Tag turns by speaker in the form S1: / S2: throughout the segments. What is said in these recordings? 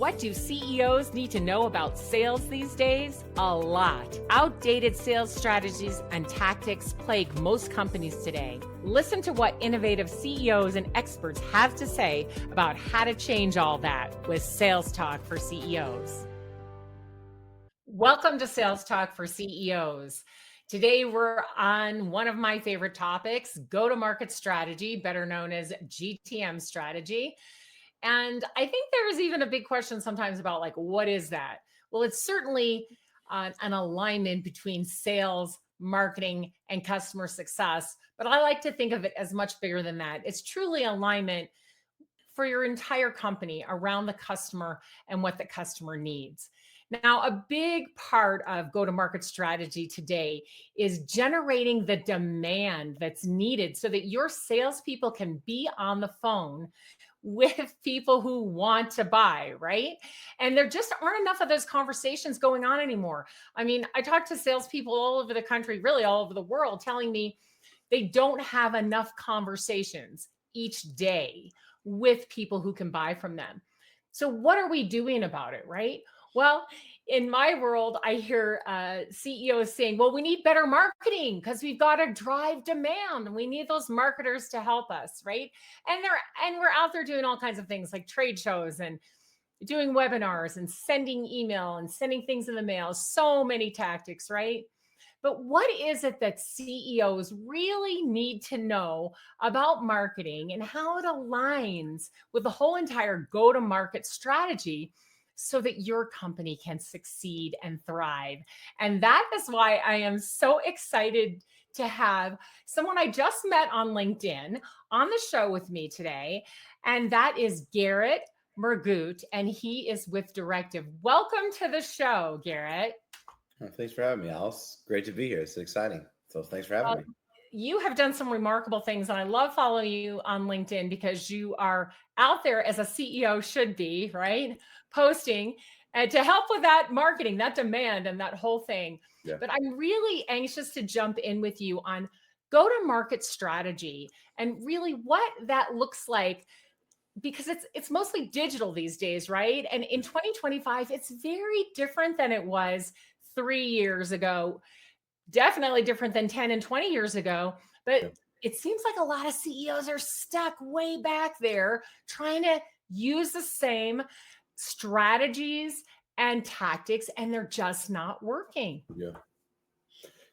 S1: What do CEOs need to know about sales these days? A lot. Outdated sales strategies and tactics plague most companies today. Listen to what innovative CEOs and experts have to say about how to change all that with Sales Talk for CEOs. Welcome to Sales Talk for CEOs. Today, we're on one of my favorite topics, go-to-market strategy, better known as GTM strategy. And I think there's even a big question sometimes about what is that? Well, it's certainly an alignment between sales, marketing, and customer success. But I like to think of it as much bigger than that. It's truly alignment for your entire company around the customer and what the customer needs. Now, a big part of go-to-market strategy today is generating the demand that's needed so that your salespeople can be on the phone with people who want to buy, right? And there just aren't enough of those conversations going on anymore. I mean, I talk to salespeople all over the country, really all over the world, telling me they don't have enough conversations each day with people who can buy from them. So what are we doing about it, right? Well, in my world, I hear CEOs saying, well, we need better marketing because we've got to drive demand. We need those marketers to help us, right? And we're out there doing all kinds of things like trade shows and doing webinars and sending email and sending things in the mail. So many tactics, right? But what is it that CEOs really need to know about marketing and how it aligns with the whole entire go-to-market strategy so that your company can succeed and thrive? And that is why I am so excited to have someone I just met on LinkedIn on the show with me today. And that is Garrett Mehrguth, and he is with Directive. Welcome to the show, Garrett.
S2: Well, thanks for having me, Alice. Great to be here. It's exciting. So thanks for having me.
S1: You have done some remarkable things, and I love following you on LinkedIn because you are out there as a CEO should be, right? Posting and to help with that marketing, that demand, and that whole thing. Yeah. But I'm really anxious to jump in with you on go-to-market strategy and really what that looks like, because it's mostly digital these days, right? And in 2025, it's very different than it was 3 years ago. Definitely different than 10 and 20 years ago. But it seems like a lot of CEOs are stuck way back there trying to use the same strategies and tactics, and they're just not working.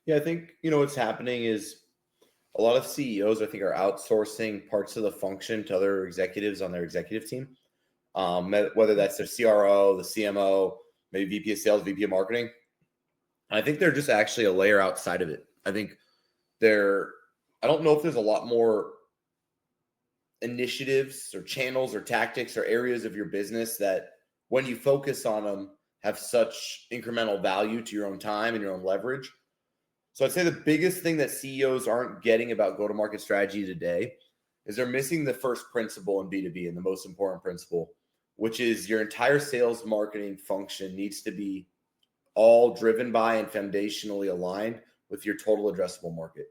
S2: Yeah, I think, what's happening is a lot of CEOs, I think, are outsourcing parts of the function to other executives on their executive team, whether that's their CRO, the CMO, maybe VP of sales, VP of marketing. I think they're just actually a layer outside of it. I think I don't know if there's a lot more initiatives or channels or tactics or areas of your business that when you focus on them have such incremental value to your own time and your own leverage. So I'd say the biggest thing that CEOs aren't getting about go-to-market strategy today is they're missing the first principle in B2B, and the most important principle, which is your entire sales marketing function needs to be all driven by and foundationally aligned with your total addressable market.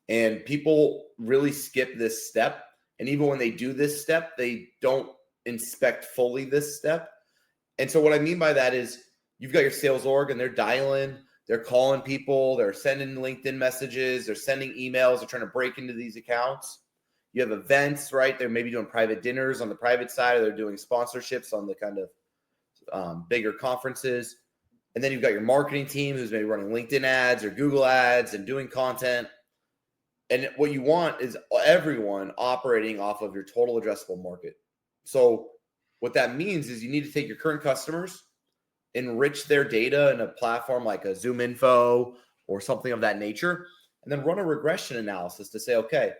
S2: And people really skip this step. And even when they do this step, they don't inspect fully this step. And so what I mean by that is you've got your sales org and they're dialing, they're calling people, they're sending LinkedIn messages, they're sending emails, they're trying to break into these accounts. You have events, right? They're maybe doing private dinners on the private side, or they're doing sponsorships on the kind of bigger conferences. And then you've got your marketing team who's maybe running LinkedIn ads or Google ads and doing content. And what you want is everyone operating off of your total addressable market. So what that means is you need to take your current customers, enrich their data in a platform like a Zoom Info or something of that nature, and then run a regression analysis to say, okay,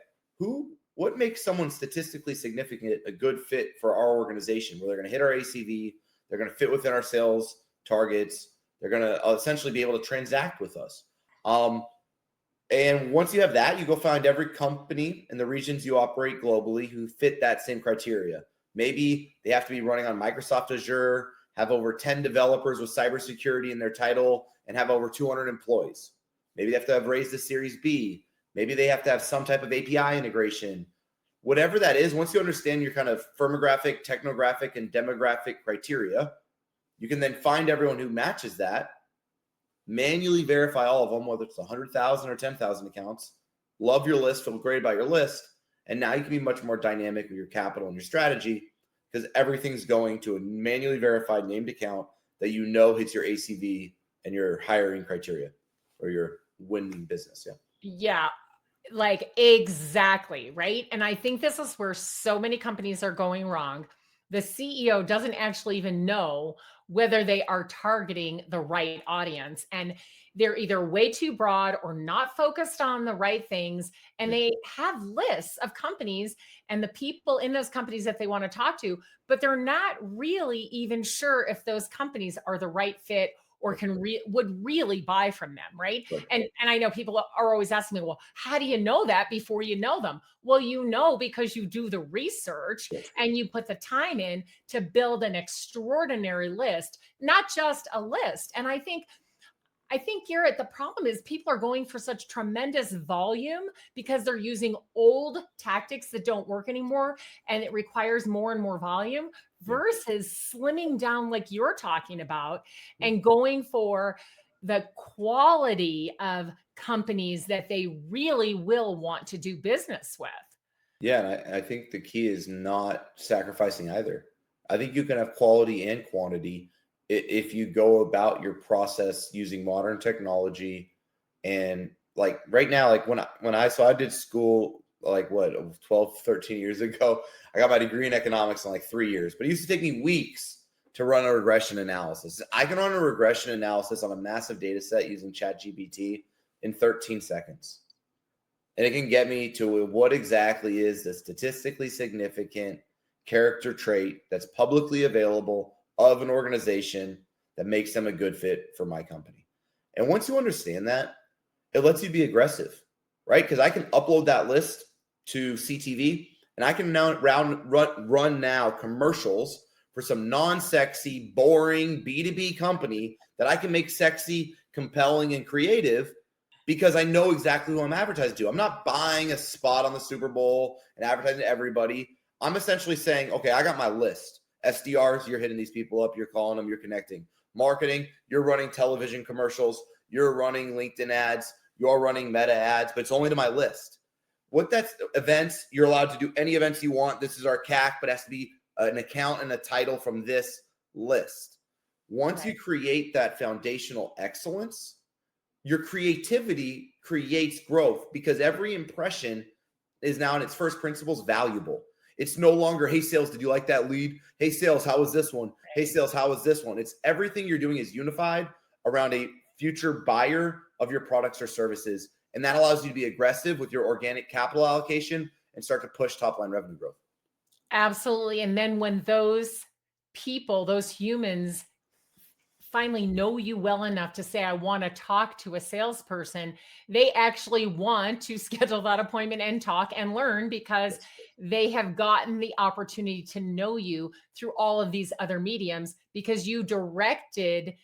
S2: what makes someone statistically significant a good fit for our organization, where they're going to hit our ACV, they're going to fit within our sales targets, they're going to essentially be able to transact with us. And once you have that, you go find every company in the regions you operate globally who fit that same criteria. Maybe they have to be running on Microsoft Azure, have over 10 developers with cybersecurity in their title, and have over 200 employees. Maybe they have to have raised a Series B. Maybe they have to have some type of API integration. whatever that is, once you understand your kind of firmographic, technographic, and demographic criteria, you can then find everyone who matches that, manually verify all of them, whether it's 100,000 or 10,000 accounts, love your list, feel great about your list, and now you can be much more dynamic with your capital and your strategy because everything's going to a manually verified named account that you know hits your ACV and your hiring criteria or your winning business. Yeah.
S1: Yeah. Like exactly, right? And I think this is where so many companies are going wrong. The CEO doesn't actually even know whether they are targeting the right audience. And they're either way too broad or not focused on the right things. And they have lists of companies and the people in those companies that they want to talk to, but they're not really even sure if those companies are the right fit or would really buy from them, right? And I know people are always asking me, well, how do you know that before you know them? Well, you know because you do the research and you put the time in to build an extraordinary list, not just a list. And I think Garrett, the problem is people are going for such tremendous volume because they're using old tactics that don't work anymore, and it requires more and more volume versus slimming down like you're talking about and going for the quality of companies that they really will want to do business with.
S2: Yeah, and I think the key is not sacrificing either. I think you can have quality and quantity if you go about your process using modern technology. And like right now, like so I did school like what 12, 13 years ago. I got my degree in economics in like 3 years, but it used to take me weeks to run a regression analysis. I can run a regression analysis on a massive data set using ChatGPT in 13 seconds. And it can get me to what exactly is the statistically significant character trait that's publicly available of an organization that makes them a good fit for my company. And once you understand that, it lets you be aggressive, right? Because I can upload that list to CTV and I can now run now commercials for some non-sexy, boring B2B company that I can make sexy, compelling, and creative because I know exactly who I'm advertising to. I'm not buying a spot on the Super Bowl and advertising to everybody. I'm essentially saying, okay, I got my list. SDRs, you're hitting these people up, you're calling them, you're connecting. Marketing, you're running television commercials, you're running LinkedIn ads, you're running Meta ads, but it's only to my list. What that's events, you're allowed to do any events you want. This is our CAC, but it has to be an account and a title from this list. Once you create that foundational excellence, your creativity creates growth because every impression is now in its first principles valuable. It's no longer, hey, sales, did you like that lead? Hey, sales, how was this one? Hey, sales, how was this one? It's everything you're doing is unified around a future buyer of your products or services. And that allows you to be aggressive with your organic capital allocation and start to push top line revenue growth.
S1: Absolutely. And then when those people, those humans finally know you well enough to say, I want to talk to a salesperson, they actually want to schedule that appointment and talk and learn because they have gotten the opportunity to know you through all of these other mediums because you directed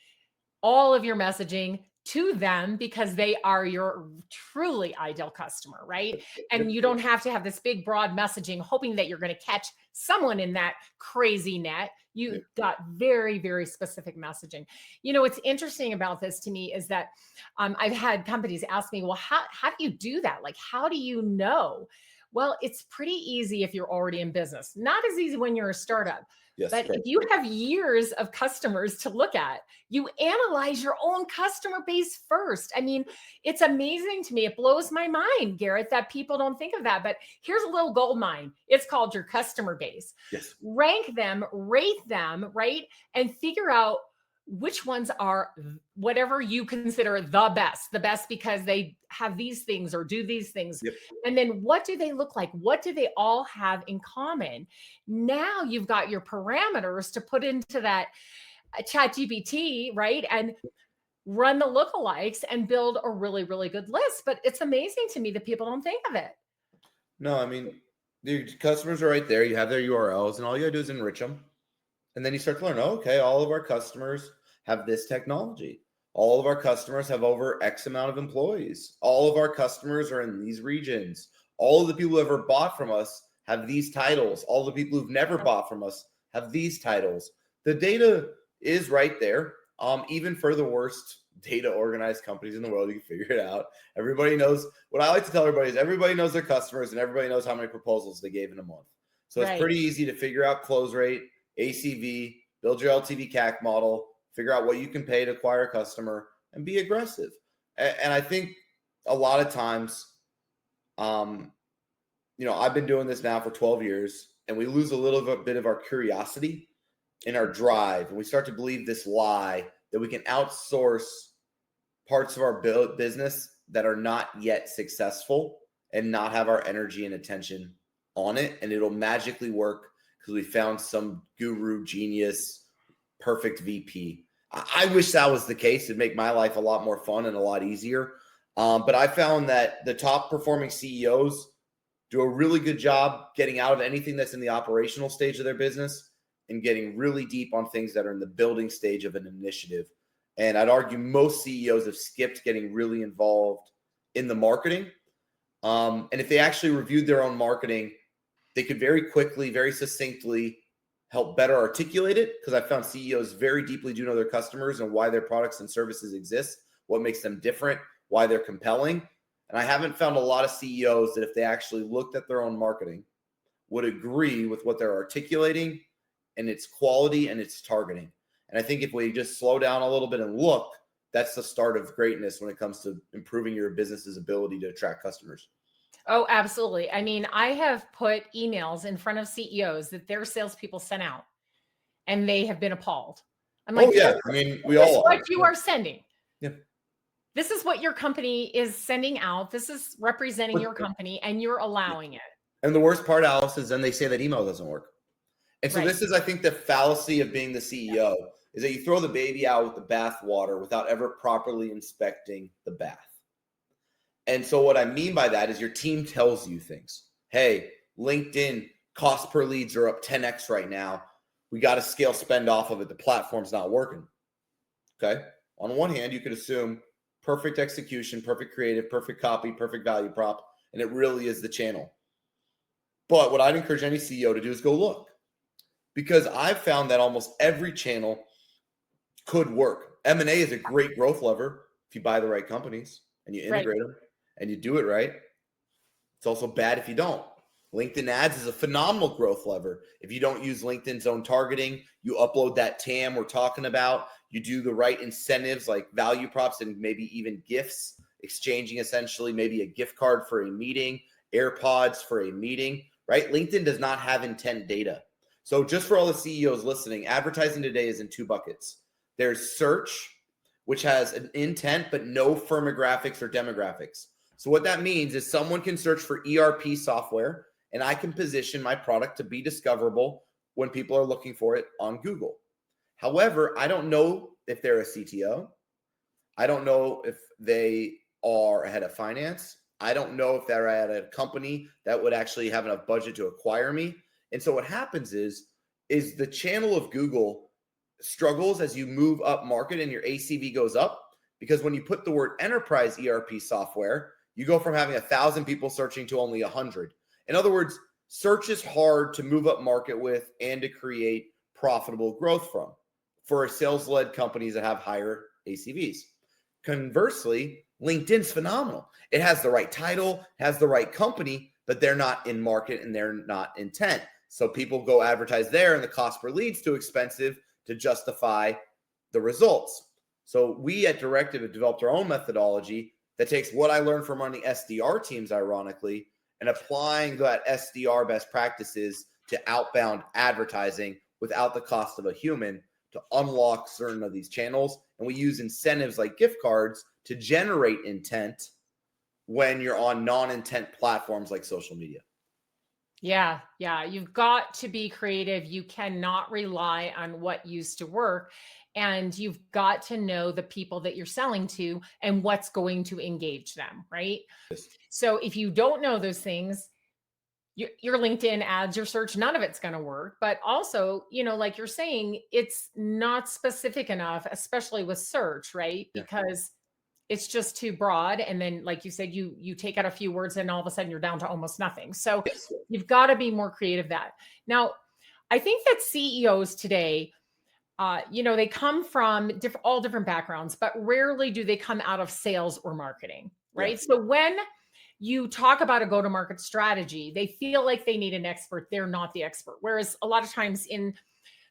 S1: all of your messaging to them because they are your truly ideal customer, right? And you don't have to have this big, broad messaging hoping that you're going to catch someone in that crazy net. You got very, very specific messaging. You know, what's interesting about this to me is that I've had companies ask me, well, how do you do that? Like, how do you know? Well, it's pretty easy if you're already in business. Not as easy when you're a startup. But if you have years of customers to look at, you analyze your own customer base first. I mean, it's amazing to me. It blows my mind, Garrett, that people don't think of that. But here's a little gold mine. It's called your customer base. Rank them, rate them, right? And figure out which ones are whatever you consider the best because they have these things or do these things. And then what do they look like? What do they all have in common? Now you've got your parameters to put into that ChatGPT, right? And run the lookalikes and build a really, really good list. But it's amazing to me that people don't think of it.
S2: No, I mean, the customers are right there. You have their URLs, and all you gotta do is enrich them. And then you start to learn, okay, all of our customers have this technology. All of our customers have over X amount of employees. All of our customers are in these regions. All of the people who ever bought from us have these titles. All the people who've never bought from us have these titles. The data is right there. Even for the worst data organized companies in the world, you can figure it out. Everybody knows what I like to tell everybody is everybody knows their customers and everybody knows how many proposals they gave in a month. So it's pretty easy to figure out close rate, ACV, build your LTV CAC model, figure out what you can pay to acquire a customer, and be aggressive. And I think a lot of times, I've been doing this now for 12 years, and we lose a little bit of our curiosity and our drive, and we start to believe this lie that we can outsource parts of our business that are not yet successful and not have our energy and attention on it, and it'll magically work because we found some guru genius perfect VP. I wish that was the case. It'd make my life a lot more fun and a lot easier. But I found that the top performing CEOs do a really good job getting out of anything that's in the operational stage of their business and getting really deep on things that are in the building stage of an initiative. And I'd argue most CEOs have skipped getting really involved in the marketing. And if they actually reviewed their own marketing, they could very quickly, very succinctly help better articulate it, because I found CEOs very deeply do know their customers and why their products and services exist, what makes them different, why they're compelling. And I haven't found a lot of CEOs that if they actually looked at their own marketing would agree with what they're articulating and its quality and its targeting. And I think if we just slow down a little bit and look, that's the start of greatness when it comes to improving your business's ability to attract customers.
S1: Oh, absolutely. I mean, I have put emails in front of CEOs that their salespeople sent out, and they have been appalled. I'm like,
S2: oh yeah, I mean, we all
S1: are. What you are sending.
S2: Yeah.
S1: This is what your company is sending out. This is representing your company, and you're allowing it.
S2: And the worst part, Alice, is then they say that email doesn't work. And so this is, I think, the fallacy of being the CEO is that you throw the baby out with the bathwater without ever properly inspecting the bath. And so what I mean by that is your team tells you things. Hey, LinkedIn cost per leads are up 10x right now. We got to scale spend off of it. The platform's not working. Okay. On one hand, you could assume perfect execution, perfect creative, perfect copy, perfect value prop, and it really is the channel. But what I'd encourage any CEO to do is go look, because I've found that almost every channel could work. M&A is a great growth lever if you buy the right companies and you integrate them and you do it right. It's also bad if you don't. LinkedIn ads is a phenomenal growth lever. If you don't use LinkedIn's own targeting, you upload that TAM we're talking about, you do the right incentives like value props and maybe even gifts, exchanging essentially maybe a gift card for a meeting, AirPods for a meeting, right? LinkedIn does not have intent data. So just for all the CEOs listening, advertising today is in two buckets. There's search, which has an intent, but no firmographics or demographics. So what that means is someone can search for ERP software, and I can position my product to be discoverable when people are looking for it on Google. However, I don't know if they're a CTO. I don't know if they are a head of finance. I don't know if they're at a company that would actually have enough budget to acquire me. And so what happens is the channel of Google struggles as you move up market and your ACV goes up, because when you put the word enterprise ERP software, you go from having 1,000 people searching to only 100. In other words, search is hard to move up market with and to create profitable growth from for sales-led companies that have higher ACVs. Conversely, LinkedIn's phenomenal. It has the right title, has the right company, but they're not in market and they're not intent. So people go advertise there and the cost per lead's too expensive to justify the results. So we at Directive have developed our own methodology that takes what I learned from running SDR teams, ironically, and applying that SDR best practices to outbound advertising without the cost of a human to unlock certain of these channels. And we use incentives like gift cards to generate intent when you're on non-intent platforms like social media.
S1: Yeah. You've got to be creative. You cannot rely on what used to work. And you've got to know the people that you're selling to and what's going to engage them, right?
S2: Yes.
S1: So if you don't know those things, your LinkedIn ads, your search, none of it's going to work. But also, like you're saying, it's not specific enough, especially with search, right? Because it's just too broad. And then, like you said, you take out a few words and all of a sudden you're down to almost nothing. So
S2: Yes.
S1: you've got to be more creative that. Now, I think that CEOs today, they come from all different backgrounds, but rarely do they come out of sales or marketing,
S2: Yeah.
S1: right? So when you talk about a go-to-market strategy, they feel like they need an expert. They're not the expert. Whereas a lot of times in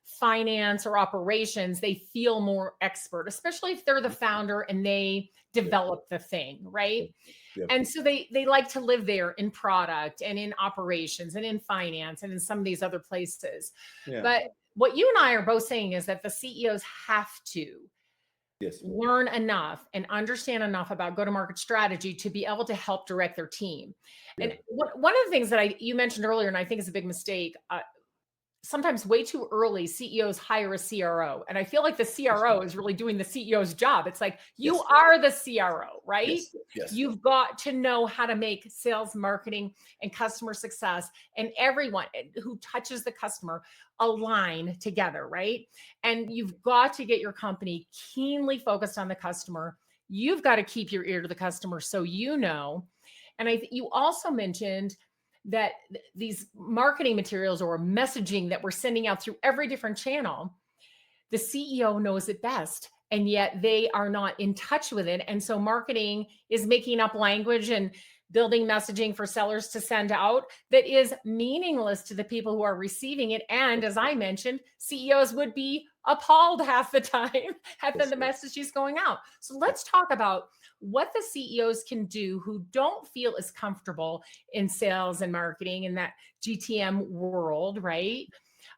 S1: finance or operations, they feel more expert, especially if they're the founder and they develop the thing, right?
S2: Yeah.
S1: And so they like to live there in product and in operations and in finance and in some of these other places.
S2: Yeah.
S1: But what you and I are both saying is that the CEOs have to
S2: Yes.
S1: learn enough and understand enough about go-to-market strategy to be able to help direct their team.
S2: Yeah.
S1: And one of the things that you mentioned earlier, and I think is a big mistake, sometimes way too early, CEOs hire a CRO. And I feel like the CRO is really doing the CEO's job. It's like, you
S2: Yes.
S1: are the CRO, right?
S2: Yes. Yes.
S1: You've got to know how to make sales, marketing, and customer success and everyone who touches the customer align together, right? And you've got to get your company keenly focused on the customer. You've got to keep your ear to the customer so you know. And you also mentioned that these marketing materials or messaging that we're sending out through every different channel, the CEO knows it best, and yet they are not in touch with it. And so marketing is making up language and building messaging for sellers to send out that is meaningless to the people who are receiving it. And as I mentioned, CEOs would be appalled half the time at the message is going out. So let's talk about what the CEOs can do who don't feel as comfortable in sales and marketing in that GTM world, right?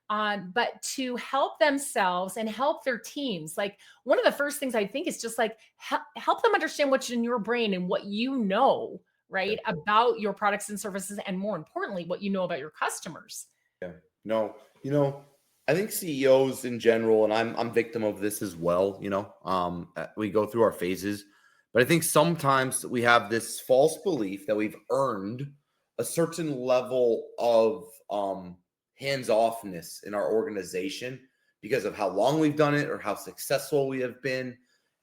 S1: But to help themselves and help their teams. Like, one of the first things I think is just like help them understand what's in your brain and what you know, right, about your products and services, and more importantly, what you know about your customers.
S2: Yeah. No, I think CEOs in general, and I'm victim of this as well, we go through our phases, but I think sometimes we have this false belief that we've earned a certain level of hands-offness in our organization because of how long we've done it or how successful we have been.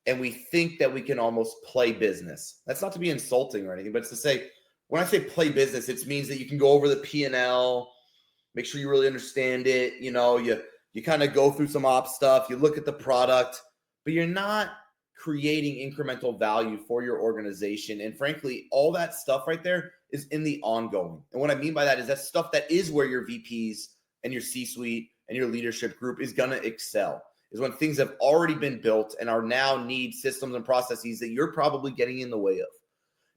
S2: And we think that we can almost play business. That's not to be insulting or anything, but it's to say, when I say play business, it means that you can go over the P&L, make sure you really understand it. You kind of go through some ops stuff, you look at the product, but you're not creating incremental value for your organization. And frankly, all that stuff right there is in the ongoing. And what I mean by that is that stuff that is where your VPs and your C-suite and your leadership group is going to excel, is when things have already been built and are now need systems and processes that you're probably getting in the way of.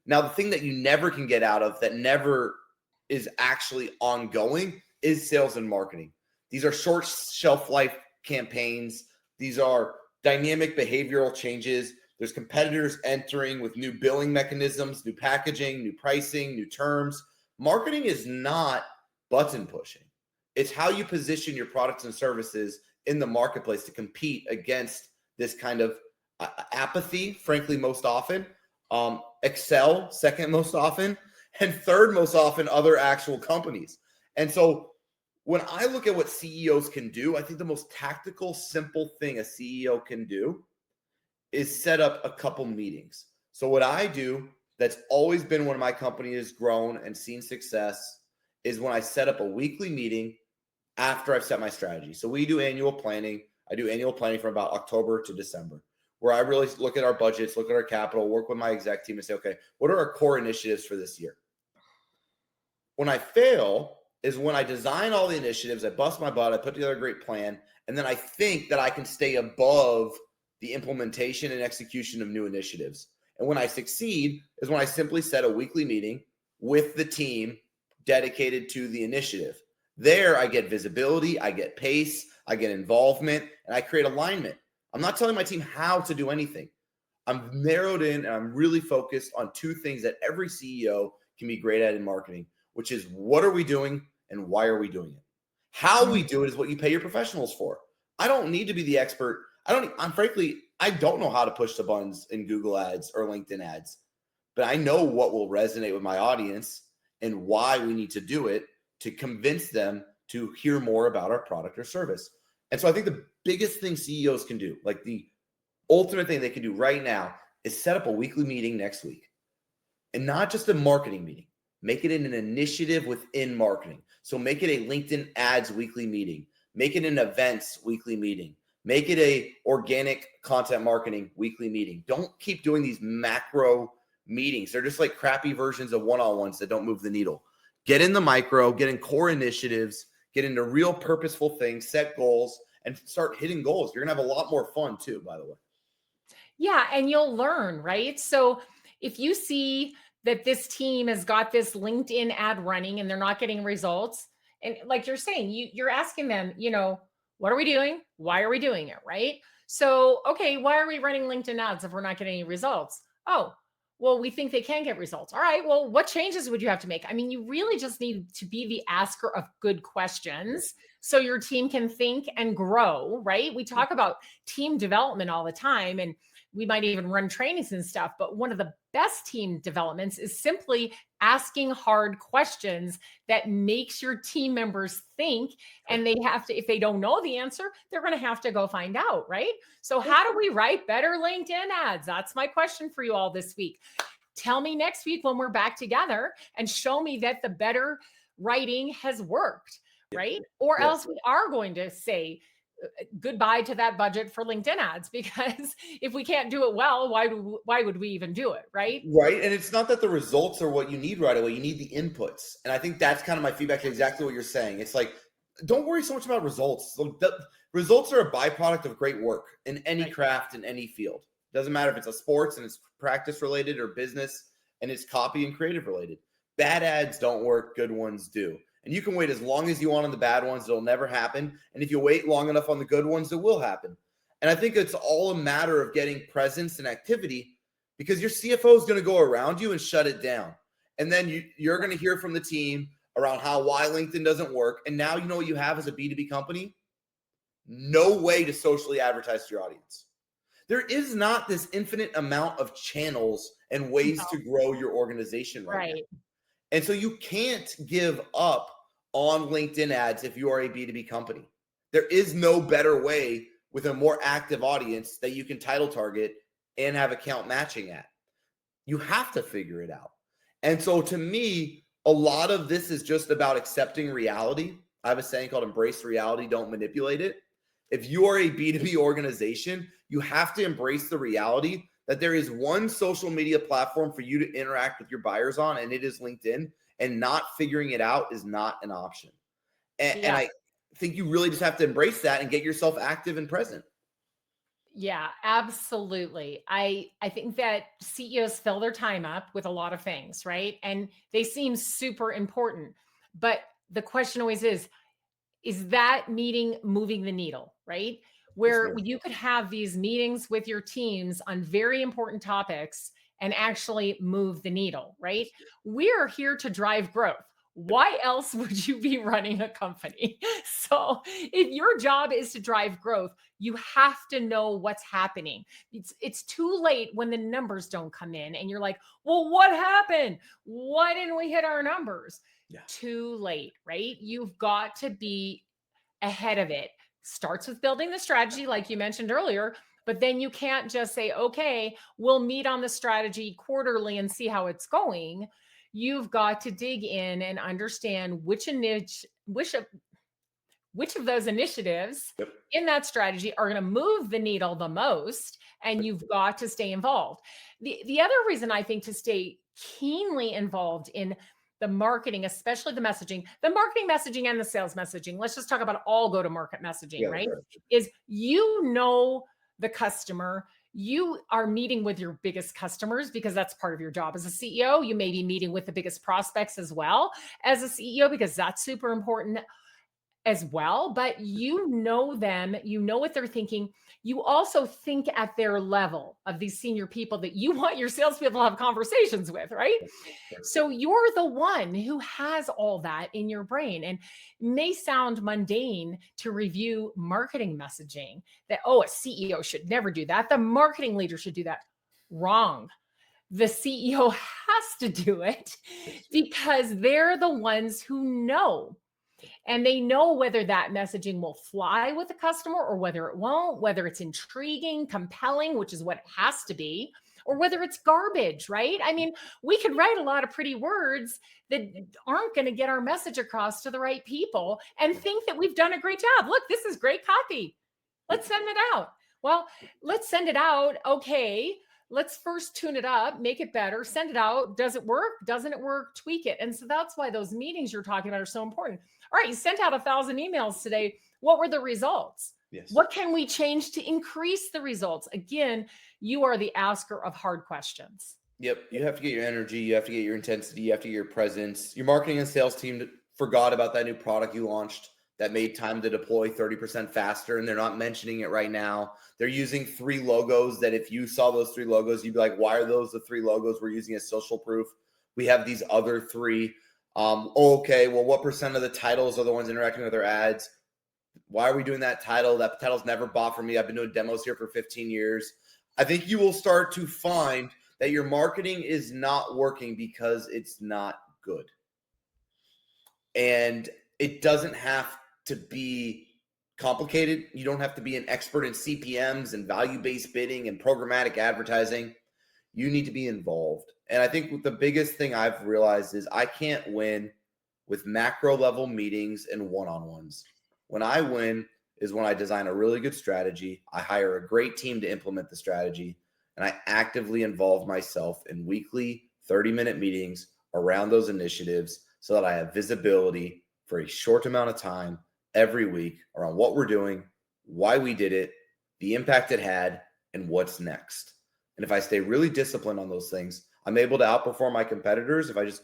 S2: Now, the thing that you never can get out of, that never is actually ongoing, is sales and marketing. These are short shelf life campaigns. These are dynamic behavioral changes. There's competitors entering with new billing mechanisms, new packaging, new pricing, new terms. Marketing is not button pushing. It's how you position your products and services in the marketplace to compete against this kind of apathy, frankly, most often. Excel, second most often, and third most often, other actual companies. And so when I look at what CEOs can do, I think the most tactical, simple thing a CEO can do is set up a couple meetings. So what I do, that's always been when my company has grown and seen success, is when I set up a weekly meeting after I've set my strategy. So we do annual planning. I do annual planning from about October to December, where I really look at our budgets, look at our capital, work with my exec team and say, okay, what are our core initiatives for this year? When I fail is when I design all the initiatives, I bust my butt, I put together a great plan, and then I think that I can stay above the implementation and execution of new initiatives. And when I succeed is when I simply set a weekly meeting with the team dedicated to the initiative. There, I get visibility, I get pace, I get involvement, and I create alignment. I'm not telling my team how to do anything. I'm narrowed in and I'm really focused on two things that every CEO can be great at in marketing, which is what are we doing and why are we doing it? How we do it is what you pay your professionals for. I don't need to be the expert. Frankly, I don't know how to push the buttons in Google ads or LinkedIn ads, but I know what will resonate with my audience and why we need to do it to convince them to hear more about our product or service. And so I think the biggest thing CEOs can do, like the ultimate thing they can do right now, is set up a weekly meeting next week, and not just a marketing meeting. Make it an initiative within marketing. So make it a LinkedIn ads weekly meeting. Make it an events weekly meeting. Make it a organic content marketing weekly meeting. Don't keep doing these macro meetings. They're just like crappy versions of one-on-ones that don't move the needle. Get in the micro, get in core initiatives, get into real purposeful things, set goals, and start hitting goals. You're going to have a lot more fun too, by the way.
S1: Yeah, and you'll learn, right? So if you see that this team has got this LinkedIn ad running and they're not getting results, and like you're saying, you're asking them, what are we doing? Why are we doing it, right? So, okay, why are we running LinkedIn ads if we're not getting any results? Oh, well, we think they can get results. All right, well, what changes would you have to make? I mean, you really just need to be the asker of good questions so your team can think and grow, right? We talk about team development all the time, and we might even run trainings and stuff, but one of the best team developments is simply asking hard questions that makes your team members think, and they have to, if they don't know the answer, they're going to have to go find out, right? So how do we write better LinkedIn ads? That's my question for you all this week. Tell me next week when we're back together and show me that the better writing has worked, right? Or else we are going to say goodbye to that budget for LinkedIn ads, because if we can't do it well, why would we even do it, right?
S2: Right. And it's not that the results are what you need right away. You need the inputs. And I think that's kind of my feedback to exactly what you're saying. It's like, don't worry so much about results. The results are a byproduct of great work in any craft, in any field. Doesn't matter if it's a sports and it's practice related, or business and it's copy and creative related. Bad ads don't work. Good ones do. And you can wait as long as you want on the bad ones. It'll never happen. And if you wait long enough on the good ones, it will happen. And I think it's all a matter of getting presence and activity, because your CFO is going to go around you and shut it down. And then you're going to hear from the team around why LinkedIn doesn't work. And now you know what you have as a B2B company? No way to socially advertise to your audience. There is not this infinite amount of channels and ways to grow your organization right now. And so you can't give up on LinkedIn ads if you are a B2B company. There is no better way with a more active audience that you can title target and have account matching at. You have to figure it out. And so to me, a lot of this is just about accepting reality. I have a saying called embrace reality, don't manipulate it. If you are a B2B organization, you have to embrace the reality that there is one social media platform for you to interact with your buyers on, and it is LinkedIn, and not figuring it out is not an option. And I think you really just have to embrace that and get yourself active and present.
S1: Yeah, absolutely. I think that CEOs fill their time up with a lot of things, right? And they seem super important. But the question always is that meeting moving the needle, right? Where you could have these meetings with your teams on very important topics and actually move the needle, right? We are here to drive growth. Why else would you be running a company? So if your job is to drive growth, you have to know what's happening. It's too late when the numbers don't come in and you're like, well, what happened? Why didn't we hit our numbers? Too late, right? You've got to be ahead of it. Starts with building the strategy, like you mentioned earlier, but then you can't just say, okay, we'll meet on the strategy quarterly and see how it's going. You've got to dig in and understand which of those initiatives in that strategy are going to move the needle the most, and you've got to stay involved. The other reason I think to stay keenly involved in the marketing, especially the marketing messaging and the sales messaging. Let's just talk about all go-to-market messaging, right? Is the customer. You are meeting with your biggest customers because that's part of your job as a CEO. You may be meeting with the biggest prospects as well as a CEO, because that's super important as well. But you know them, you know what they're thinking. You also think at their level of these senior people that you want your salespeople to have conversations with, right? So you're the one who has all that in your brain. And it may sound mundane to review marketing messaging that, a CEO should never do that. The marketing leader should do that. Wrong. The CEO has to do it because they're the ones who know. And they know whether that messaging will fly with the customer or whether it won't, whether it's intriguing, compelling, which is what it has to be, or whether it's garbage, right? I mean, we could write a lot of pretty words that aren't going to get our message across to the right people and think that we've done a great job. Look, this is great copy. Let's send it out. Well, let's send it out. Okay. Let's first tune it up, make it better, send it out. Does it work? Doesn't it work? Tweak it. And so that's why those meetings you're talking about are so important. All right, you sent out 1,000 emails today. What were the results?
S2: Yes.
S1: What can we change to increase the results? Again, you are the asker of hard questions.
S2: Yep. You have to get your energy. You have to get your intensity. You have to get your presence. Your marketing and sales team forgot about that new product you launched that made time to deploy 30% faster, and they're not mentioning it right now. They're using 3 logos that if you saw those 3 logos, you'd be like, why are those the 3 logos we're using as social proof? We have these other 3. Okay, well, what percent of the titles are the ones interacting with our ads? Why are we doing that title? That title's never bought from me. I've been doing demos here for 15 years. I think you will start to find that your marketing is not working because it's not good. And it doesn't have to be complicated. You don't have to be an expert in CPMs and value-based bidding and programmatic advertising. You need to be involved. And I think the biggest thing I've realized is I can't win with macro level meetings and one-on-ones. When I win is when I design a really good strategy, I hire a great team to implement the strategy, and I actively involve myself in weekly 30-minute meetings around those initiatives so that I have visibility for a short amount of time every week around what we're doing, why we did it, the impact it had, and what's next. And if I stay really disciplined on those things, I'm able to outperform my competitors if I just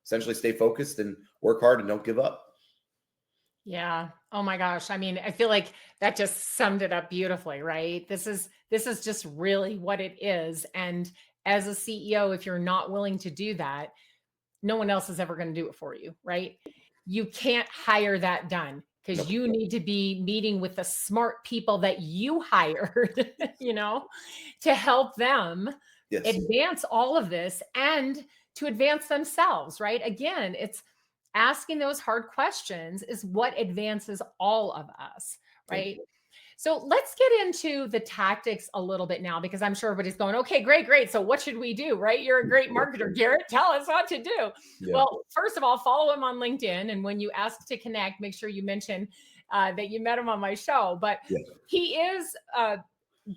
S2: essentially stay focused and work hard and don't give up.
S1: Yeah. Oh my gosh. I mean, I feel like that just summed it up beautifully, right? This is just really what it is. And as a CEO, if you're not willing to do that, no one else is ever going to do it for you, right? You can't hire that done because you need to be meeting with the smart people that you hired, to help them advance all of this and to advance themselves, right? Again, it's asking those hard questions is what advances all of us, right? So let's get into the tactics a little bit now, because I'm sure everybody's going, okay, great. So what should we do, right? You're a great marketer, Garrett. Tell us what to do.
S2: Yeah.
S1: Well, first of all, follow him on LinkedIn. And when you ask to connect, make sure you mention that you met him on my show. But he is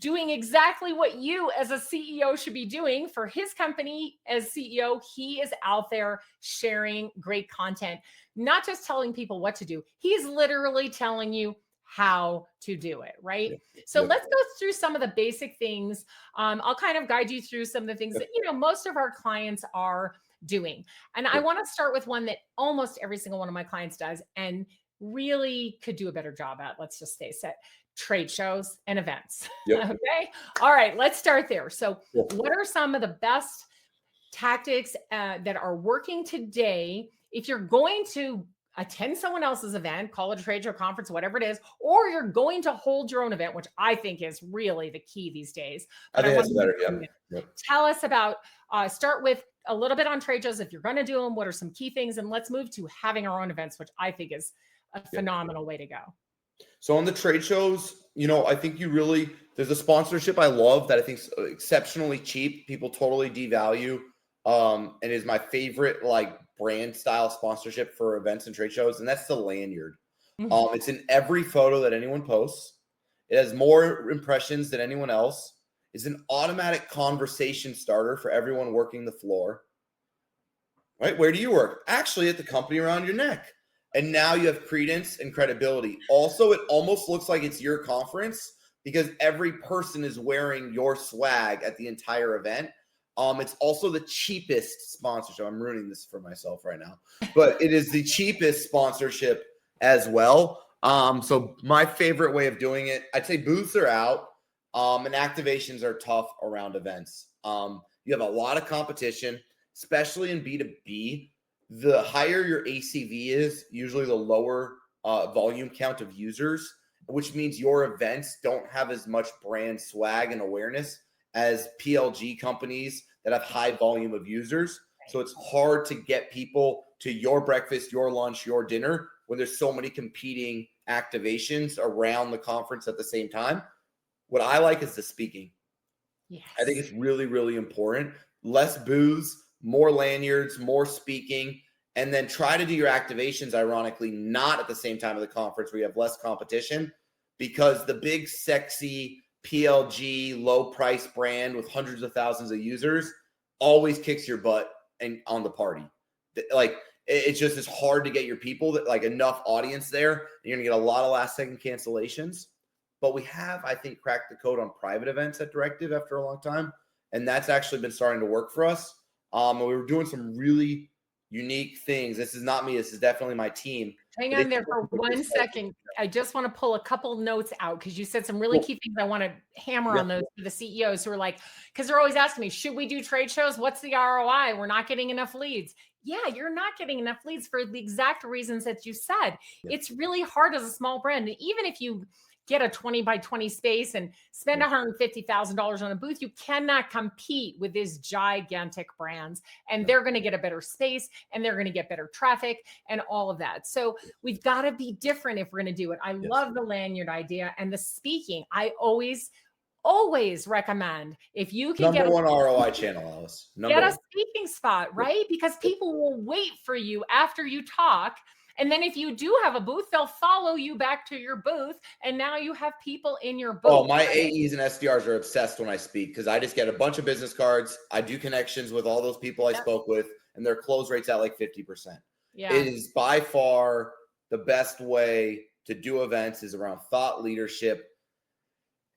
S1: doing exactly what you as a CEO should be doing for his company. As CEO, he is out there sharing great content, not just telling people what to do. He's literally telling you how to do it, right? So let's go through some of the basic things. I'll kind of guide you through some of the things that, most of our clients are doing. And I want to start with one that almost every single one of my clients does and really could do a better job at. Let's just face it. Trade shows and events. Okay. All right. Let's start there. So what are some of the best tactics that are working today if you're going to attend someone else's event, call it a trade show, conference, whatever it is, or you're going to hold your own event, which I think is really the key these days.
S2: But I think that's better.
S1: Tell us about, start with a little bit on trade shows. If you're going to do them, what are some key things? And let's move to having our own events, which I think is a phenomenal way to go. So
S2: on the trade shows, I think there's a sponsorship I love that I think is exceptionally cheap. People totally devalue and is my favorite brand style sponsorship for events and trade shows. And that's the lanyard. It's in every photo that anyone posts. It has more impressions than anyone else. It's an automatic conversation starter for everyone working the floor. Right? Where do you work? Actually, at the company around your neck. And now you have credence and credibility. Also, it almost looks like it's your conference because every person is wearing your swag at the entire event. It's also the cheapest sponsorship. I'm ruining this for myself right now, but it is the cheapest sponsorship as well. So my favorite way of doing it, I'd say booths are out and activations are tough around events. You have a lot of competition, especially in B2B. The higher your ACV is, usually the lower volume count of users, which means your events don't have as much brand swag and awareness as PLG companies that have high volume of users. So it's hard to get people to your breakfast, your lunch, your dinner when there's so many competing activations around the conference at the same time. What I like is the speaking. I think it's
S1: Yes.
S2: really, really important. Less booths, more lanyards, more speaking, and then try to do your activations, ironically, not at the same time of the conference where you have less competition, because the big, sexy PLG, low price brand with hundreds of thousands of users always kicks your butt and on the party. Like, it's just as hard to get your people that like enough audience there. And you're gonna get a lot of last second cancellations. But we have, I think, cracked the code on private events at Directive after a long time. And that's actually been starting to work for us. And we were doing some really unique things. This is not me. This is definitely my team.
S1: Hang
S2: But they
S1: on there for 1 second. I just want to pull a couple notes out because you said some really
S2: cool.
S1: key things. I want to hammer
S2: Yeah.
S1: on those for the CEOs who are like, because they're always asking me, should we do trade shows? What's the ROI? We're not getting enough leads. Yeah, you're not getting enough leads for the exact reasons that you said.
S2: Yeah.
S1: It's really hard as a small brand. And even if you get a 20 by 20 space and spend $150,000 on a booth, you cannot compete with these gigantic brands. And they're going to get a better space and they're going to get better traffic and all of that. So we've got to be different if we're going to do it. I love the lanyard idea and the speaking. I always recommend if you can
S2: Number one ROI channel, Alice. Number
S1: get a
S2: one.
S1: speaking spot, right? Because people will wait for you after you talk. And then if you do have a booth, they'll follow you back to your booth. And now you have people in your booth.
S2: Oh, my AEs and SDRs are obsessed when I speak because I just get a bunch of business cards. I do connections with all those people I spoke with, and their close rate's at like 50%.
S1: Yeah.
S2: It is by far the best way to do events is around thought leadership.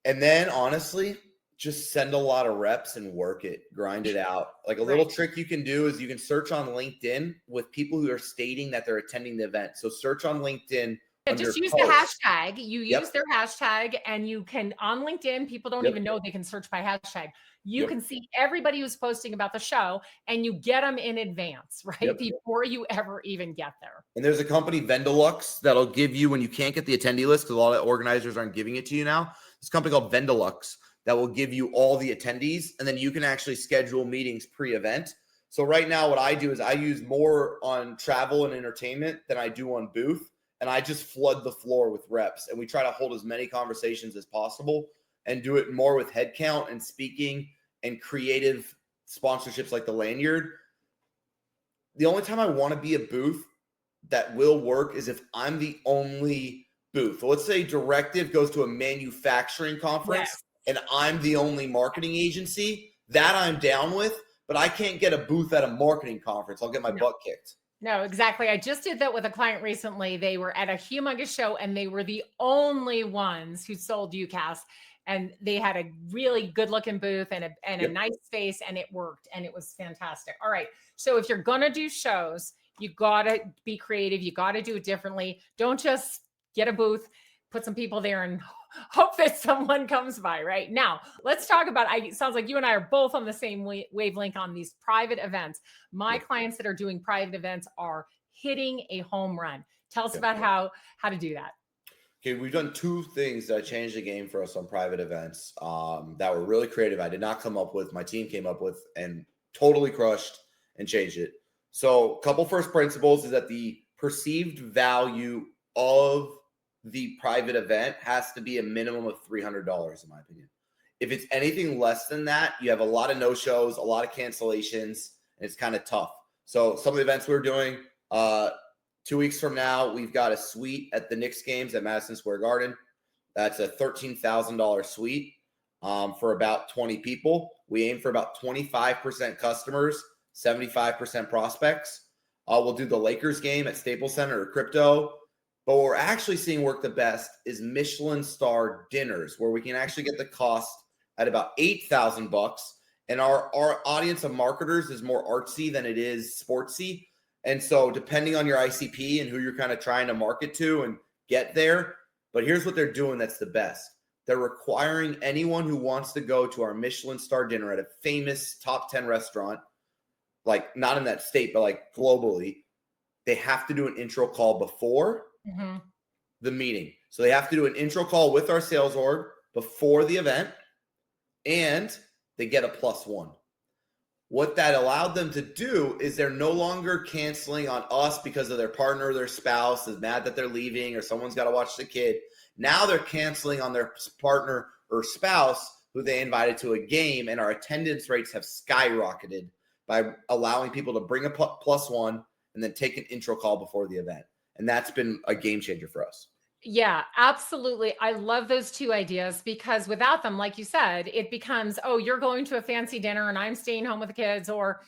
S2: And then honestly, just send a lot of reps and work it, grind it out. Like a little trick you can do is you can search on LinkedIn with people who are stating that they're attending the event. So search on LinkedIn.
S1: Just use the hashtag. You use their hashtag and you can on LinkedIn, people don't even know they can search by hashtag. You can see everybody who's posting about the show and you get them in advance, right? Before you ever even get there.
S2: And there's a company, Vendolux, that'll give you when you can't get the attendee list because a lot of organizers aren't giving it to you now. This company called Vendolux that will give you all the attendees, and then you can actually schedule meetings pre-event. So right now what I do is I use more on travel and entertainment than I do on booth, and I just flood the floor with reps, and we try to hold as many conversations as possible and do it more with headcount and speaking and creative sponsorships like the lanyard. The only time I want to be a booth that will work is if I'm the only booth. So let's say Directive goes to a manufacturing conference and I'm the only marketing agency. That I'm down with, but I can't get a booth at a marketing conference. I'll get my butt kicked.
S1: No, exactly. I just did that with a client recently. They were at a humongous show and they were the only ones who sold UCAS. And they had a really good looking booth and a nice space, and it worked, and it was fantastic. All right. So if you're going to do shows, you got to be creative. You got to do it differently. Don't just get a booth, put some people there and hope that someone comes by. Right now, let's talk about, it sounds like you and I are both on the same wavelength on these private events. My clients that are doing private events are hitting a home run. Tell us about how to do that.
S2: Okay, we've done two things that changed the game for us on private events that were really creative. I did not come up with, my team came up with and totally crushed and changed it. So a couple first principles is that the perceived value of the private event has to be a minimum of $300, in my opinion. If it's anything less than that, you have a lot of no-shows, a lot of cancellations, and it's kind of tough. So some of the events we're doing, 2 weeks from now, we've got a suite at the Knicks games at Madison Square Garden. That's a $13,000 suite for about 20 people. We aim for about 25% customers, 75% prospects. We'll do the Lakers game at Staples Center or Crypto. But what we're actually seeing work the best is Michelin star dinners, where we can actually get the cost at about $8,000. And our audience of marketers is more artsy than it is sportsy. And so depending on your ICP and who you're kind of trying to market to and get there, but here's what they're doing that's the best. They're requiring anyone who wants to go to our Michelin star dinner at a famous top 10 restaurant, like not in that state, but like globally, they have to do an intro call before the meeting. So they have to do an intro call with our sales org before the event, and they get a +1. What that allowed them to do is they're no longer canceling on us because of their partner or their spouse is mad that they're leaving or someone's got to watch the kid. Now they're canceling on their partner or spouse who they invited to a game, and our attendance rates have skyrocketed by allowing people to bring a plus one and then take an intro call before the event. And that's been a game changer for us.
S1: Yeah, absolutely. I love those two ideas because without them, like you said, it becomes, oh, you're going to a fancy dinner and I'm staying home with the kids, or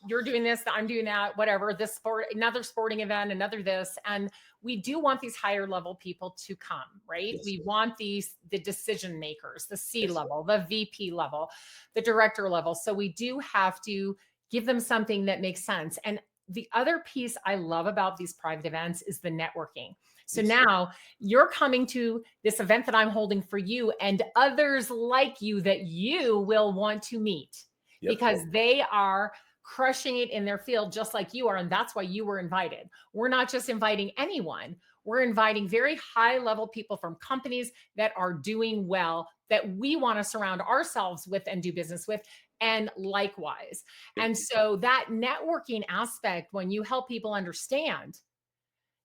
S1: you're doing this, I'm doing that, whatever, this sport, another sporting event, another this. And we do want these higher level people to come, right?
S2: Yes.
S1: We want the decision makers, the C
S2: Yes.
S1: level, the VP level, the director level. So we do have to give them something that makes sense. And the other piece I love about these private events is the networking. So now you're coming to this event that I'm holding for you and others like you that you will want to meet because they are crushing it in their field just like you are. And that's why you were invited. We're not just inviting anyone. We're inviting very high level people from companies that are doing well, that we want to surround ourselves with and do business with. And likewise. And so that networking aspect, when you help people understand,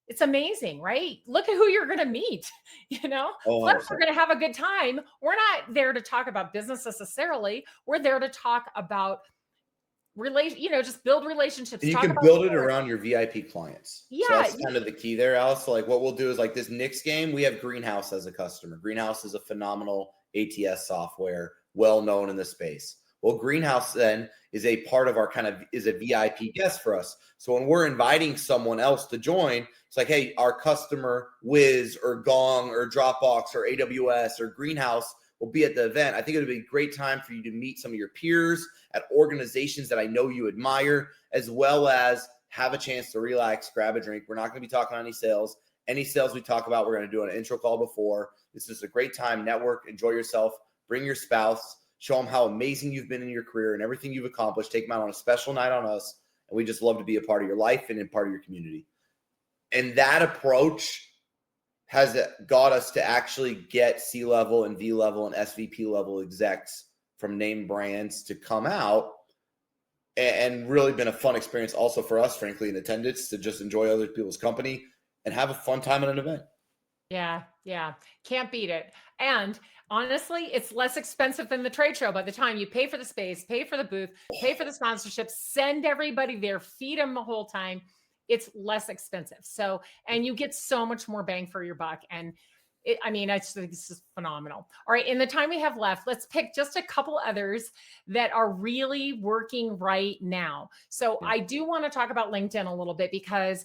S1: it's amazing, right? Look at who you're going to meet, Plus, we're going to have a good time. We're not there to talk about business necessarily. We're there to talk about just build relationships.
S2: And you can build it around your VIP clients.
S1: Yeah.
S2: So that's kind of the key there, Alice. So like what we'll do is like this Knicks game, we have Greenhouse as a customer. Greenhouse is a phenomenal ATS software, well known in the space. Well, Greenhouse then is a part of our is a VIP guest for us. So when we're inviting someone else to join, it's like, hey, our customer Wiz or Gong or Dropbox or AWS or Greenhouse will be at the event. I think it would be a great time for you to meet some of your peers at organizations that I know you admire, as well as have a chance to relax, grab a drink. We're not going to be talking on any sales. Any sales we talk about, we're going to do an intro call before. This is a great time. Network, enjoy yourself, bring your spouse, show them how amazing you've been in your career and everything you've accomplished. Take them out on a special night on us. And we just love to be a part of your life and a part of your community. And that approach has got us to actually get C-level and V-level and SVP level execs from name brands to come out, and really been a fun experience also for us, frankly, in attendance, to just enjoy other people's company and have a fun time at an event.
S1: Yeah. Can't beat it. And honestly, it's less expensive than the trade show. By the time you pay for the space, pay for the booth, pay for the sponsorship, send everybody there, feed them the whole time, it's less expensive. So, and you get so much more bang for your buck. And it's just phenomenal. All right. In the time we have left, let's pick just a couple others that are really working right now. So I do want to talk about LinkedIn a little bit because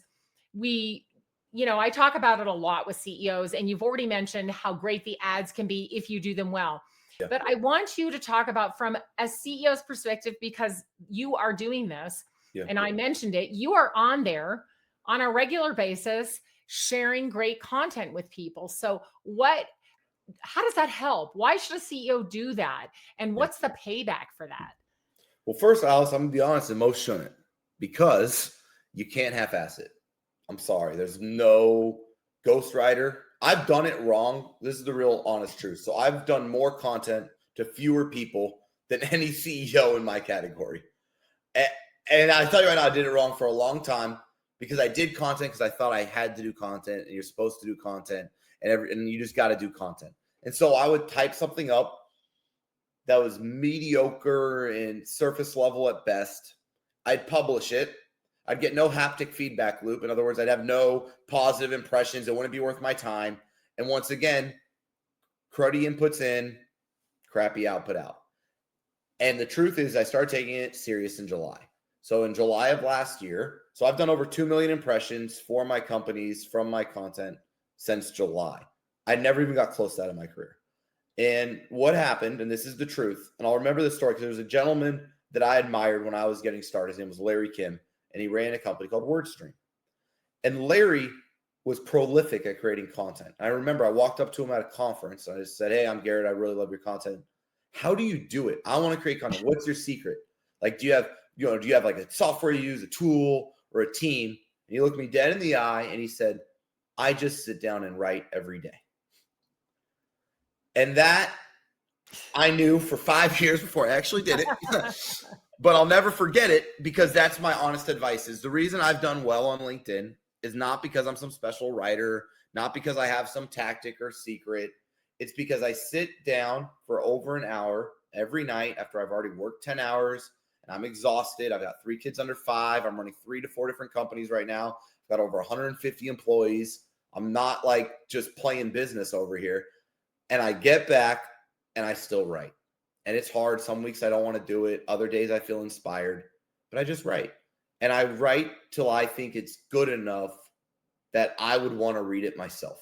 S1: I talk about it a lot with CEOs, and you've already mentioned how great the ads can be if you do them well. Yeah. But I want you to talk about from a CEO's perspective, because you are doing this. Yeah. And I mentioned it. You are on there on a regular basis, sharing great content with people. So how does that help? Why should a CEO do that? And what's the payback for that?
S2: Well, first, Alice, I'm going to be honest, and most shouldn't, because you can't half-ass it. I'm sorry. There's no ghostwriter. I've done it wrong. This is the real honest truth. So I've done more content to fewer people than any CEO in my category. And I tell you right now, I did it wrong for a long time because I did content because I thought I had to do content, and you're supposed to do content, and you just got to do content. And so I would type something up that was mediocre and surface level at best. I'd publish it. I'd get no haptic feedback loop. In other words, I'd have no positive impressions. It wouldn't be worth my time. And once again, cruddy inputs in, crappy output out. And the truth is, I started taking it serious in July. So in July of last year, so I've done over 2 million impressions for my companies from my content since July. I never even got close to that in my career. And what happened, and this is the truth, and I'll remember this story because there was a gentleman that I admired when I was getting started. His name was Larry Kim, and he ran a company called WordStream. And Larry was prolific at creating content. I remember I walked up to him at a conference, and I just said, "Hey, I'm Garrett. I really love your content. How do you do it? I want to create content. What's your secret? Like, do you have like a software you use, a tool, or a team?" And he looked me dead in the eye and he said, "I just sit down and write every day." And that I knew for 5 years before I actually did it. But I'll never forget it, because that's my honest advice. Is the reason I've done well on LinkedIn is not because I'm some special writer, not because I have some tactic or secret. It's because I sit down for over an hour every night after I've already worked 10 hours and I'm exhausted. I've got 3 kids under 5. I'm running 3 to 4 different companies right now. I've got over 150 employees. I'm not like just playing business over here. And I get back and I still write. And it's hard. Some weeks I don't want to do it. Other days I feel inspired, but I just write. And I write till I think it's good enough that I would want to read it myself.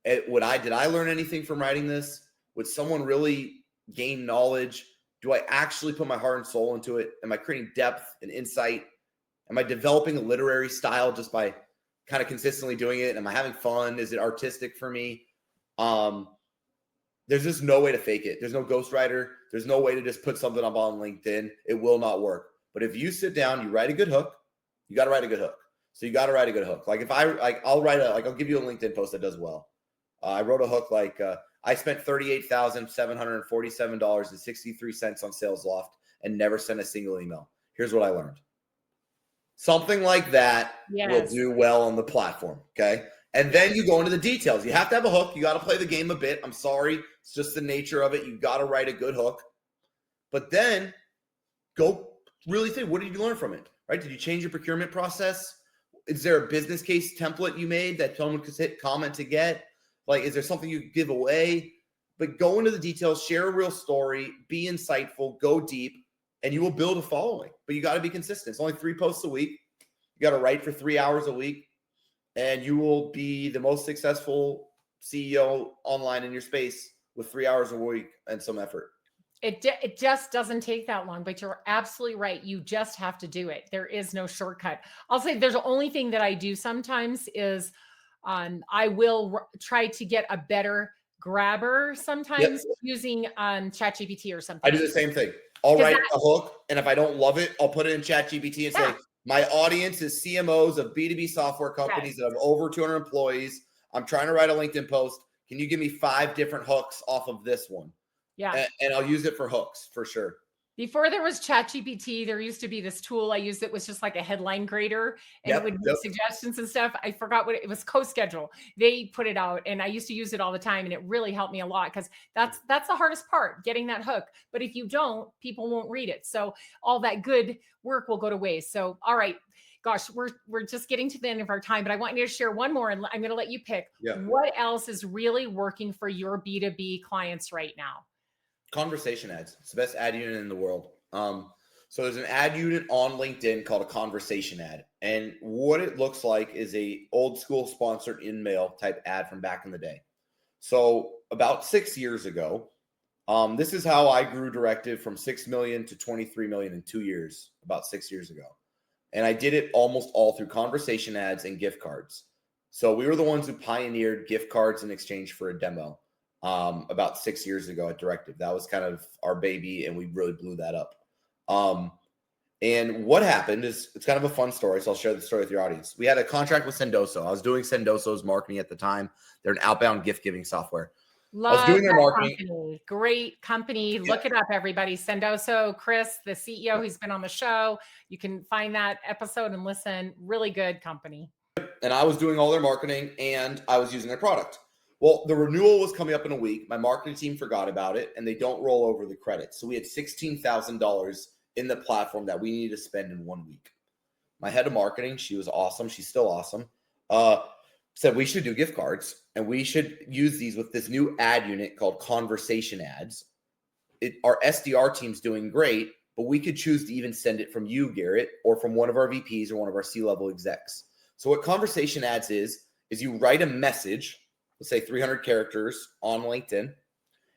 S2: Did I learn anything from writing this? Would someone really gain knowledge? Do I actually put my heart and soul into it? Am I creating depth and insight? Am I developing a literary style just by kind of consistently doing it? Am I having fun? Is it artistic for me? There's just no way to fake it. There's no ghostwriter. There's no way to just put something up on LinkedIn. It will not work. But if you sit down, you write a good hook, you got to write a good hook. So you got to write a good hook. Like if I'll give you a LinkedIn post that does well. I wrote a hook like I spent $38,747.63 on Sales Loft and never sent a single email. Here's what I learned. Something like that will do well on the platform. Okay. And then you go into the details. You have to have a hook. You got to play the game a bit. I'm sorry. It's just the nature of it. You got to write a good hook. But then go really think, what did you learn from it? Right? Did you change your procurement process? Is there a business case template you made that someone could hit comment to get? Like, is there something you give away? But go into the details, share a real story, be insightful, go deep, and you will build a following. But you got to be consistent. It's only 3 posts a week. You got to write for 3 hours a week, and you will be the most successful CEO online in your space with 3 hours a week and some effort.
S1: It just doesn't take that long, but you're absolutely right. You just have to do it. There is no shortcut. I'll say there's the only thing that I do sometimes is I will try to get a better grabber sometimes using ChatGPT or something.
S2: I do the same thing. I'll write a hook, and if I don't love it, I'll put it in ChatGPT and say, my audience is CMOs of B2B software companies that have over 200 employees. I'm trying to write a LinkedIn post. Can you give me 5 different hooks off of this one?
S1: Yeah.
S2: And I'll use it for hooks for sure.
S1: Before there was ChatGPT, there used to be this tool I used that was just like a headline grader, and it would make suggestions and stuff. I forgot what it was. CoSchedule. They put it out, and I used to use it all the time, and it really helped me a lot because that's the hardest part, getting that hook. But if you don't, people won't read it. So all that good work will go to waste. So all right. Gosh, we're just getting to the end of our time, but I want you to share one more, and I'm going to let you pick. What else is really working for your B2B clients right now?
S2: Conversation ads. It's the best ad unit in the world. So there's an ad unit on LinkedIn called a conversation ad. And what it looks like is a old school sponsored in-mail type ad from back in the day. So about 6 years ago, this is how I grew Directive from 6 million to 23 million in 2 years, about 6 years ago. And I did it almost all through conversation ads and gift cards. So we were the ones who pioneered gift cards in exchange for a demo. About 6 years ago at Directive. That was kind of our baby, and we really blew that up. And what happened is, it's kind of a fun story, so I'll share the story with your audience. We had a contract with Sendoso. I was doing Sendoso's marketing at the time. They're an outbound gift-giving software.
S1: I was doing their marketing. Company. Great company. Look it up, everybody. Sendoso, Chris, the CEO, who's been on the show. You can find that episode and listen. Really good company.
S2: And I was doing all their marketing, and I was using their product. Well, the renewal was coming up in a week. My marketing team forgot about it, and they don't roll over the credits. So we had $16,000 in the platform that we needed to spend in 1 week. My head of marketing, she was awesome. She's still awesome. Said we should do gift cards, and we should use these with this new ad unit called conversation ads. Our SDR team's doing great, but we could choose to even send it from you, Garrett, or from one of our VPs or one of our C-level execs. So what conversation ads is you write a message, let's say 300 characters on LinkedIn,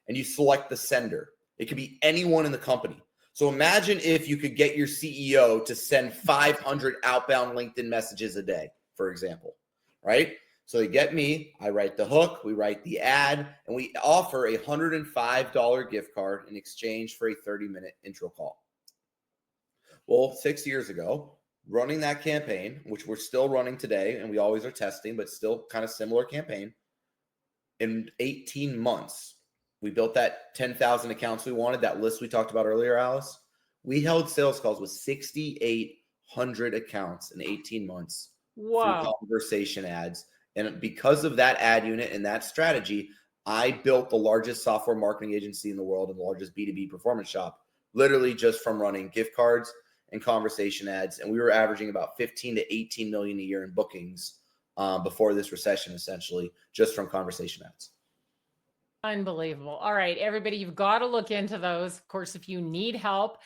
S2: and you select the sender. It could be anyone in the company. So imagine if you could get your CEO to send 500 outbound LinkedIn messages a day, for example, right? So they get me, I write the hook, we write the ad, and we offer a $105 gift card in exchange for a 30-minute intro call. Well, 6 years ago, running that campaign, which we're still running today, and we always are testing, but still kind of similar campaign, in 18 months, we built that 10,000 accounts we wanted, that list we talked about earlier, Alice. We held sales calls with 6,800 accounts in 18 months.
S1: Wow.
S2: Through conversation ads. And because of that ad unit and that strategy, I built the largest software marketing agency in the world and the largest B2B performance shop, literally just from running gift cards and conversation ads. And we were averaging about 15 to 18 million a year in bookings before this recession, essentially, just from conversation ads.
S1: Unbelievable. All right, everybody, you've got to look into those. Of course, if you need help,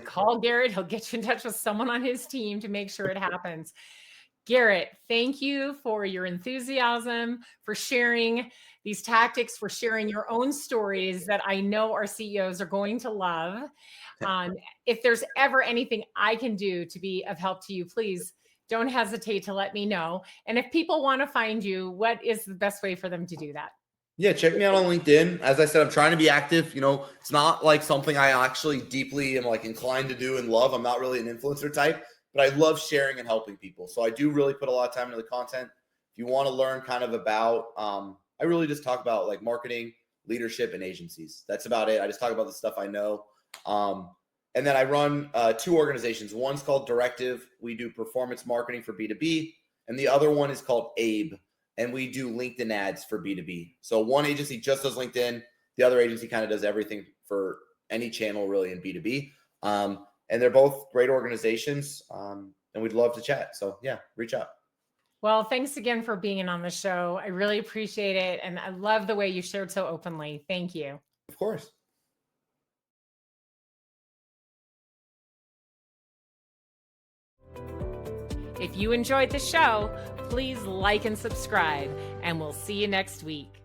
S1: call Garrett. He'll get you in touch with someone on his team to make sure it happens. Garrett, thank you for your enthusiasm, for sharing these tactics, for sharing your own stories that I know our CEOs are going to love. If there's ever anything I can do to be of help to you, please don't hesitate to let me know. And if people want to find you, what is the best way for them to do that?
S2: Yeah, check me out on LinkedIn. As I said, I'm trying to be active. It's not like something I actually deeply am like inclined to do and love. I'm not really an influencer type, but I love sharing and helping people. So I do really put a lot of time into the content. If you want to learn kind of about, I really just talk about like marketing, leadership, and agencies. That's about it. I just talk about the stuff I know. And then I run 2 organizations. One's called Directive. We do performance marketing for B2B. And the other one is called Abe. And we do LinkedIn ads for B2B. So one agency just does LinkedIn. The other agency kind of does everything for any channel really in B2B. And they're both great organizations. And we'd love to chat. So yeah, reach out.
S1: Well, thanks again for being on the show. I really appreciate it. And I love the way you shared so openly. Thank you.
S2: Of course.
S1: If you enjoyed the show, please like and subscribe, and we'll see you next week.